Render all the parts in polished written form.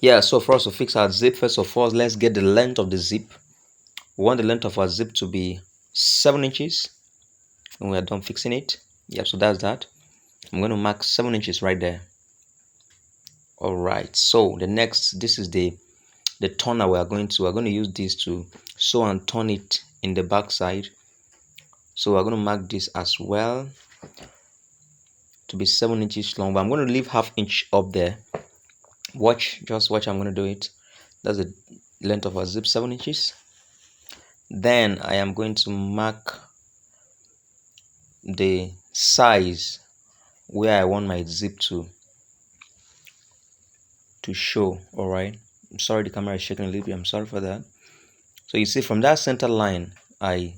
Yeah, so for us to fix our zip, first of all, let's get the length of the zip. We want the length of our zip to be 7 inches when we are done fixing it. Yeah, so that's that. I'm going to mark 7 inches right there. All right, so the next, this is the turner we're going to use this to sew and turn it in the back side. So we're going to mark this as well to be 7 inches long, but I'm going to leave half inch up there. Just watch, I'm going to do it. That's the length of our zip, 7 inches. Then I am going to mark the size where I want my zip to show. All right, I'm sorry the camera is shaking a little bit, I'm sorry for that. So you see from that center line there,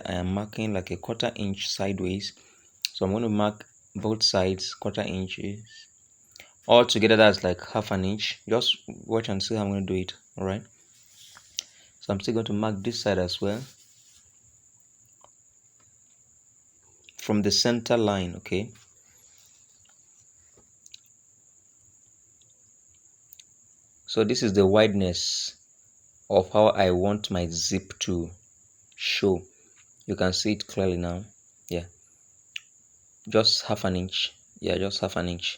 I am marking like a 1/4 inch sideways. So I'm going to mark both sides 1/4 inches. All together that's like half an inch. Just watch and see how I'm going to do it. All right, so I'm still going to mark this side as well from the center line. Okay, so this is the wideness of how I want my zip to show. You can see it clearly now. Yeah, just half an inch. Yeah, just half an inch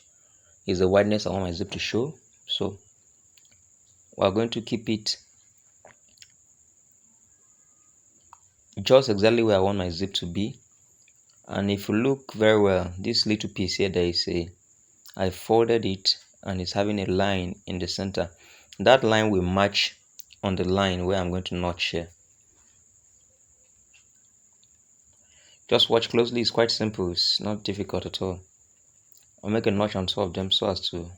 is the wideness I want my zip to show. So we're going to keep it just exactly where I want my zip to be. And if you look very well, this little piece here, I folded it and it's having a line in the center. That line will match on the line where I'm going to notch here. Just watch closely, it's quite simple, it's not difficult at all. I'll make a notch on top of them so as to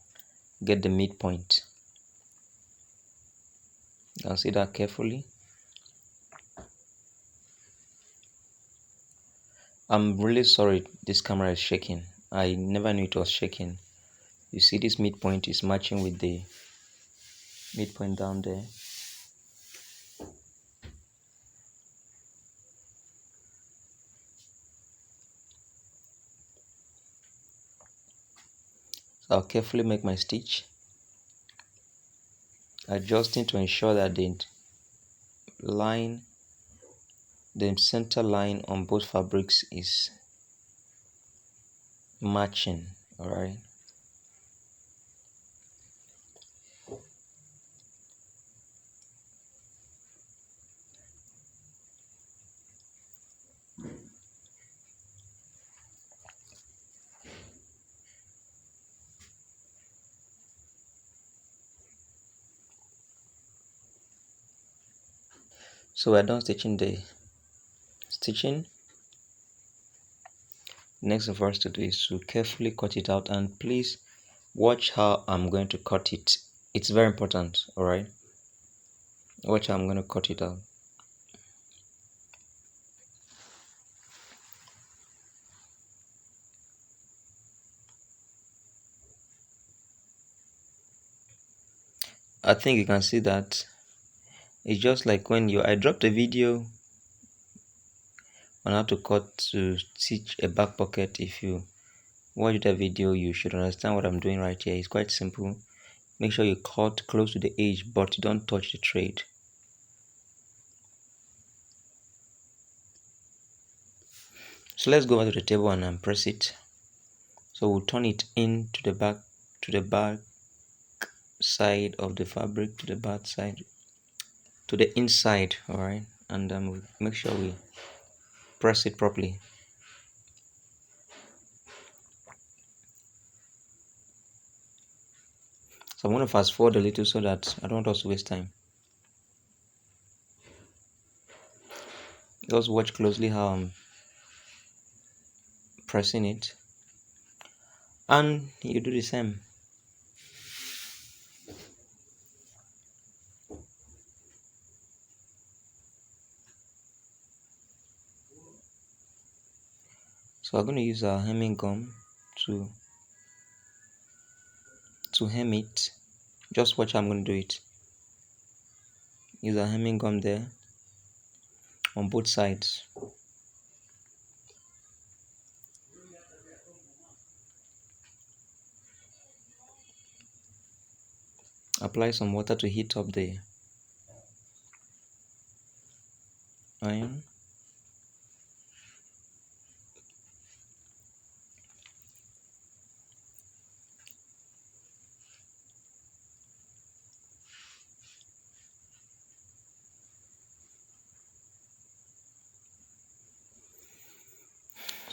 get the midpoint. You can see that carefully. I'm really sorry this camera is shaking. I never knew it was shaking. You see this midpoint is matching with the midpoint down there. So I'll carefully make my stitch, adjusting to ensure that the center line on both fabrics is matching. All right, so we're done stitching the stitching. Next thing for us to do is to carefully cut it out, and please watch how I'm going to cut it. It's very important. All right, watch how I'm going to cut it out. I think you can see that it's just like when I dropped a video on how to stitch a back pocket. If you watch that video, you should understand what I'm doing right here. It's quite simple. Make sure you cut close to the edge, but you don't touch the thread. So let's go over to the table and press it. So we'll turn it into the back side of the fabric, to the back side, to the inside. All right, and we'll make sure we press it properly. So I'm going to fast forward a little so that I don't want us to waste time. Just watch closely how I'm pressing it, and you do the same. So I'm going to use our hemming gum to hem it. Just watch how I'm going to do it. Use our hemming gum there on both sides. apply some water to heat up the iron.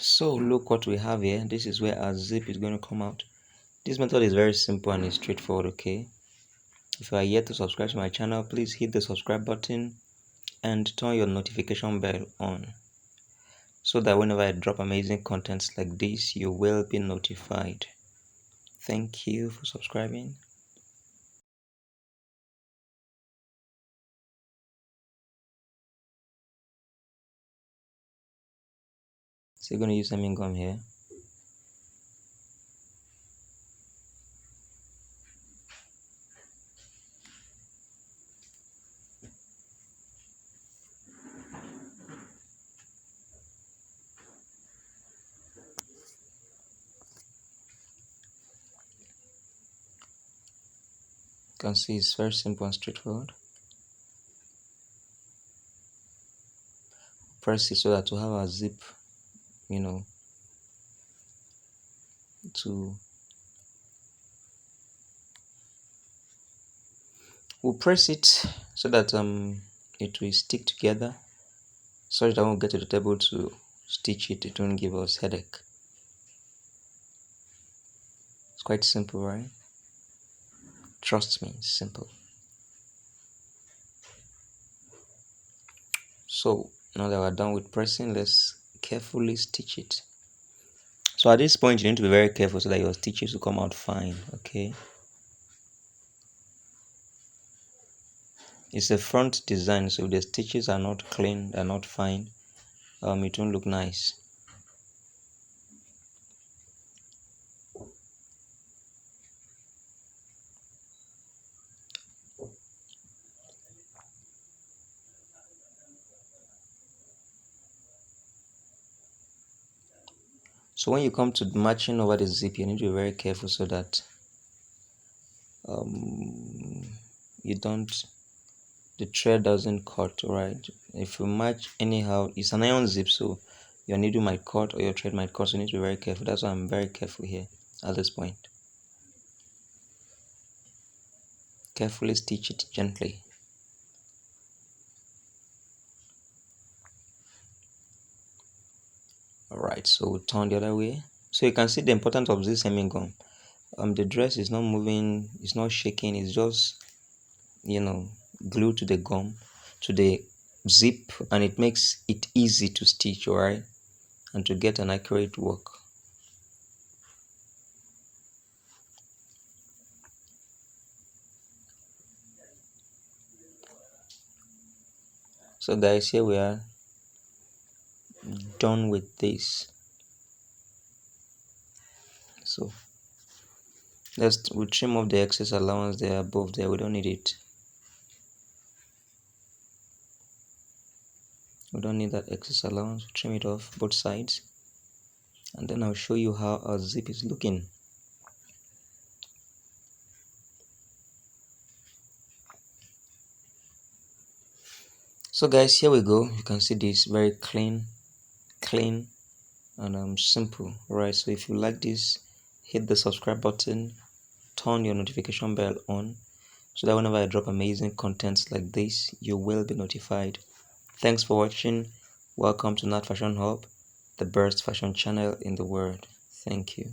So look what we have here. This is where our zip is going to come out. This method is very simple and it's straightforward. Okay, if you are yet to subscribe to my channel, please hit the subscribe button and turn your notification bell on so that whenever I drop amazing contents like this, you will be notified. Thank you for subscribing. So you're going to use hemming gum here. You can see it's very simple and straightforward. Press it so that to have a zip, to we'll press it so that it will stick together, so that when we get to the table to stitch it, it won't give us headache. It's quite simple, right? Trust me, it's simple. So now that we're done with pressing, let's carefully stitch it. So at this point, you need to be very careful so that your stitches will come out fine. Okay, it's a front design, so if the stitches are not clean, they're not fine, it won't look nice. So when you come to matching over the zip, you need to be very careful so that you don't, the thread doesn't cut. Right, if you match anyhow, it's an iron zip, so your needle might cut or your thread might cut, so you need to be very careful. That's why I'm very careful here at this point. Carefully stitch it gently. Alright, so we'll turn the other way. So you can see the importance of this hemming gum. The dress is not moving, it's not shaking, it's just glued to the gum, to the zip, and it makes it easy to stitch, alright, and to get an accurate work. So guys, here we are done with this. So we'll trim off the excess allowance there above there. We don't need it. We don't need that excess allowance. We'll trim it off both sides, and then I'll show you how our zip is looking. So guys, here we go. You can see this very clean and simple. Right, so if you like this, hit the subscribe button, turn your notification bell on so that whenever I drop amazing contents like this, you will be notified. Thanks for watching. Welcome to Nat Fashion Hub, the best fashion channel in the world. Thank you.